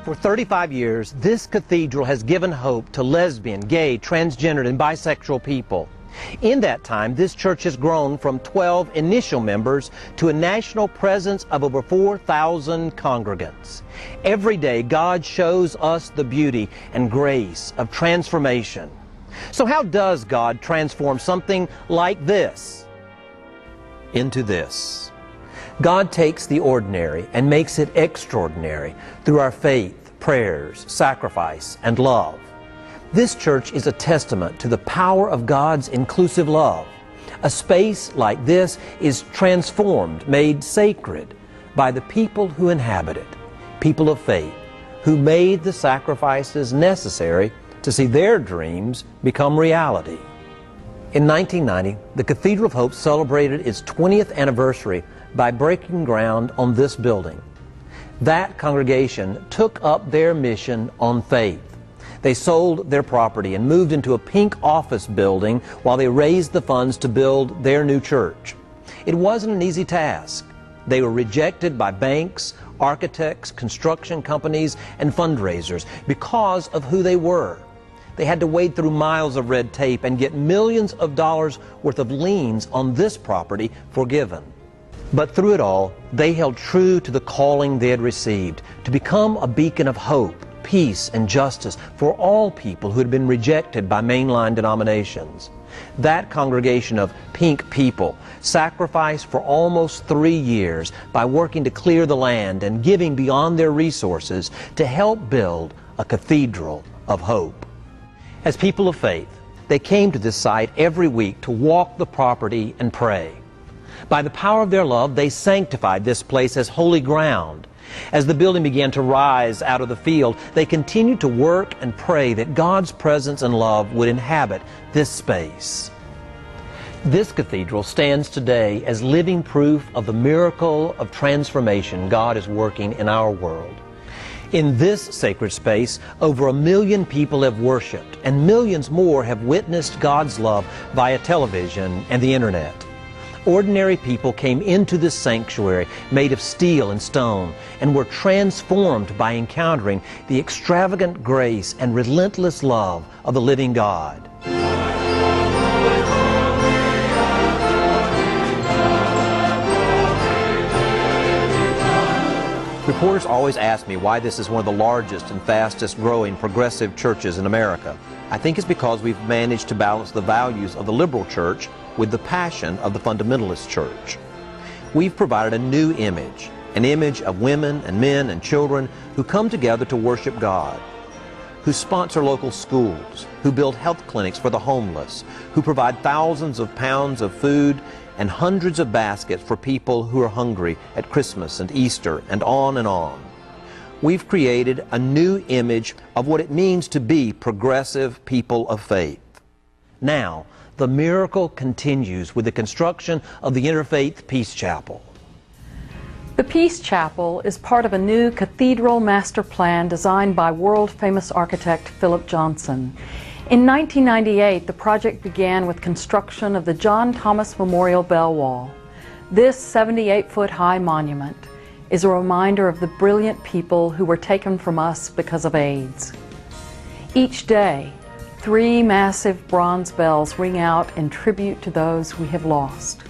For 35 years, this cathedral has given hope to lesbian, gay, transgender, and bisexual people. In that time, this church has grown from 12 initial members to a national presence of over 4,000 congregants. Every day, God shows us the beauty and grace of transformation. So how does God transform something like this into this? God takes the ordinary and makes it extraordinary through our faith, prayers, sacrifice, and love. This church is a testament to the power of God's inclusive love. A space like this is transformed, made sacred by the people who inhabit it, people of faith, who made the sacrifices necessary to see their dreams become reality. In 1990, the Cathedral of Hope celebrated its 20th anniversary by breaking ground on this building. That congregation took up their mission on faith. They sold their property and moved into a pink office building while they raised the funds to build their new church. It wasn't an easy task. They were rejected by banks, architects, construction companies, and fundraisers because of who they were. They had to wade through miles of red tape and get millions of dollars worth of liens on this property forgiven. But through it all, they held true to the calling they had received, to become a beacon of hope, peace, and justice for all people who had been rejected by mainline denominations. That congregation of pink people sacrificed for almost 3 years by working to clear the land and giving beyond their resources to help build a cathedral of hope. As people of faith, they came to this site every week to walk the property and pray. By the power of their love, they sanctified this place as holy ground. As the building began to rise out of the field, they continued to work and pray that God's presence and love would inhabit this space. This cathedral stands today as living proof of the miracle of transformation God is working in our world. In this sacred space, over 1 million people have worshiped, and millions more have witnessed God's love via television and the internet. Ordinary people came into this sanctuary made of steel and stone and were transformed by encountering the extravagant grace and relentless love of the living God. Reporters always ask me why this is one of the largest and fastest growing progressive churches in America. I think it's because we've managed to balance the values of the liberal church with the passion of the fundamentalist church. We've provided a new image, an image of women and men and children who come together to worship God, who sponsor local schools, who build health clinics for the homeless, who provide thousands of pounds of food and hundreds of baskets for people who are hungry at Christmas and Easter, and on and on. We've created a new image of what it means to be progressive people of faith. Now, the miracle continues with the construction of the Interfaith Peace Chapel. The Peace Chapel is part of a new cathedral master plan designed by world-famous architect Philip Johnson. In 1998, the project began with construction of the John Thomas Memorial Bell Wall. This 78-foot-high monument is a reminder of the brilliant people who were taken from us because of AIDS. Each day, 3 massive bronze bells ring out in tribute to those we have lost.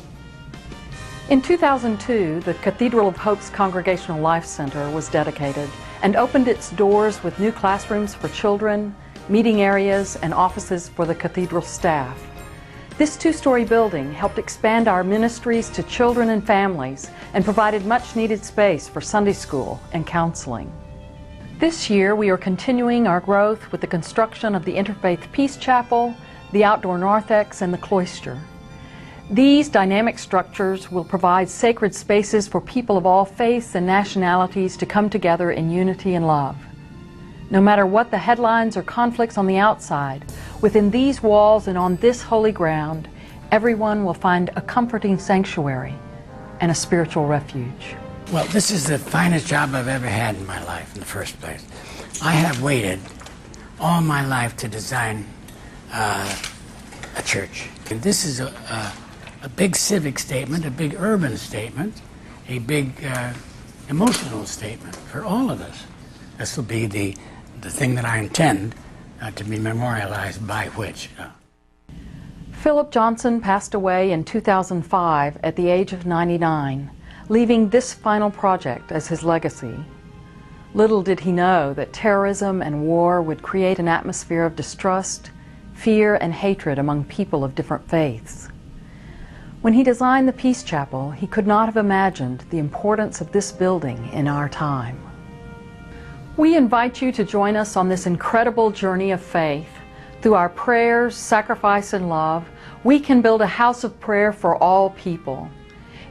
In 2002, the Cathedral of Hope's Congregational Life Center was dedicated and opened its doors with new classrooms for children, meeting areas, and offices for the cathedral staff. This 2-story building helped expand our ministries to children and families and provided much-needed space for Sunday school and counseling. This year, we are continuing our growth with the construction of the Interfaith Peace Chapel, the outdoor narthex, and the cloister. These dynamic structures will provide sacred spaces for people of all faiths and nationalities to come together in unity and love. No matter what the headlines or conflicts on the outside, within these walls and on this holy ground, everyone will find a comforting sanctuary and a spiritual refuge. Well, this is the finest job I've ever had in my life, in the first place. I have waited all my life to design a church. And this is a big civic statement, a big urban statement, a big emotional statement for all of us. This will be the thing that I intend to be memorialized by which. Philip Johnson passed away in 2005 at the age of 99, leaving this final project as his legacy. Little did he know that terrorism and war would create an atmosphere of distrust, fear, and hatred among people of different faiths. When he designed the Peace Chapel, he could not have imagined the importance of this building in our time. We invite you to join us on this incredible journey of faith. Through our prayers, sacrifice, and love, we can build a house of prayer for all people.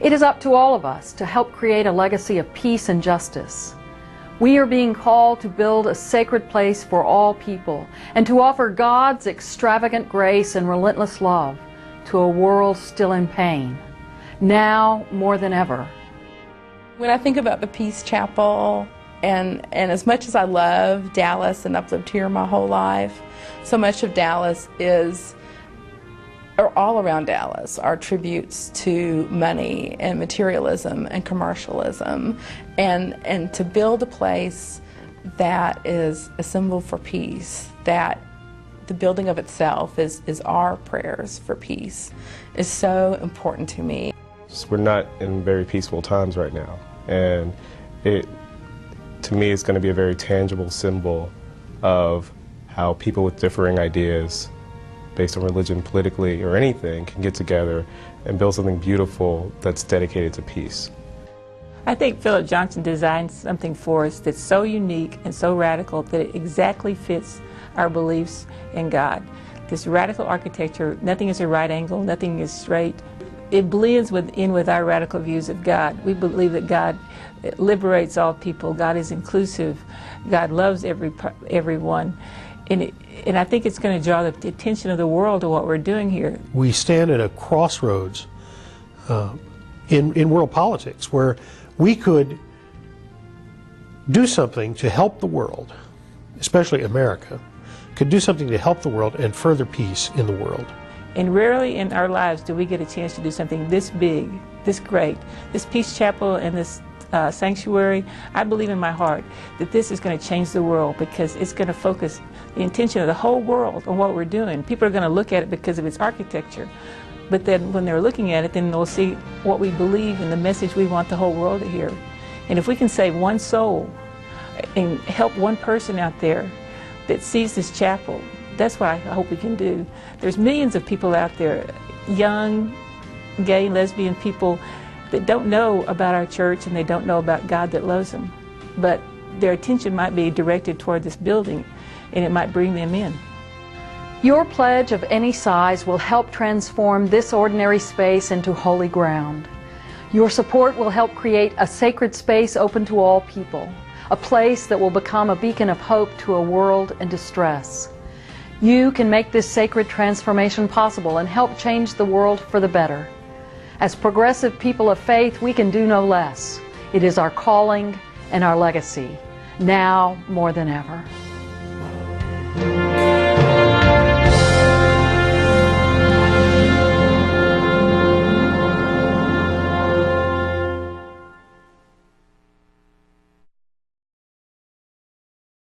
It is up to all of us to help create a legacy of peace and justice. We are being called to build a sacred place for all people and to offer God's extravagant grace and relentless love to a world still in pain, now more than ever. When I think about the Peace Chapel, and as much as I love Dallas and I've lived here my whole life, so much of Dallas is, or all around Dallas, are tributes to money and materialism and commercialism, and to build a place that is a symbol for peace, that the building of itself is our prayers for peace, is so important to me. We're not in very peaceful times right now, and to me, it's going to be a very tangible symbol of how people with differing ideas based on religion, politically, or anything can get together and build something beautiful that's dedicated to peace. I think Philip Johnson designed something for us that's so unique and so radical that it exactly fits our beliefs in God. This radical architecture, nothing is a right angle, nothing is straight. It blends in with our radical views of God. We believe that God liberates all people, God is inclusive, God loves everyone. And I think it's going to draw the attention of the world to what we're doing here. We stand at a crossroads in world politics where we could do something to help the world, especially America, could do something to help the world and further peace in the world. And rarely in our lives do we get a chance to do something this big, this great. This Peace Chapel and this sanctuary, I believe in my heart that this is going to change the world, because it's going to focus the intention of the whole world on what we're doing. People are going to look at it because of its architecture, but then when they're looking at it, then they'll see what we believe and the message we want the whole world to hear. And if we can save one soul and help one person out there that sees this chapel, that's what I hope we can do. There's millions of people out there, young, gay, lesbian people, that don't know about our church and they don't know about God that loves them. But their attention might be directed toward this building, and it might bring them in. Your pledge of any size will help transform this ordinary space into holy ground. Your support will help create a sacred space open to all people, a place that will become a beacon of hope to a world in distress. You can make this sacred transformation possible and help change the world for the better. As progressive people of faith, we can do no less. It is our calling and our legacy, now more than ever.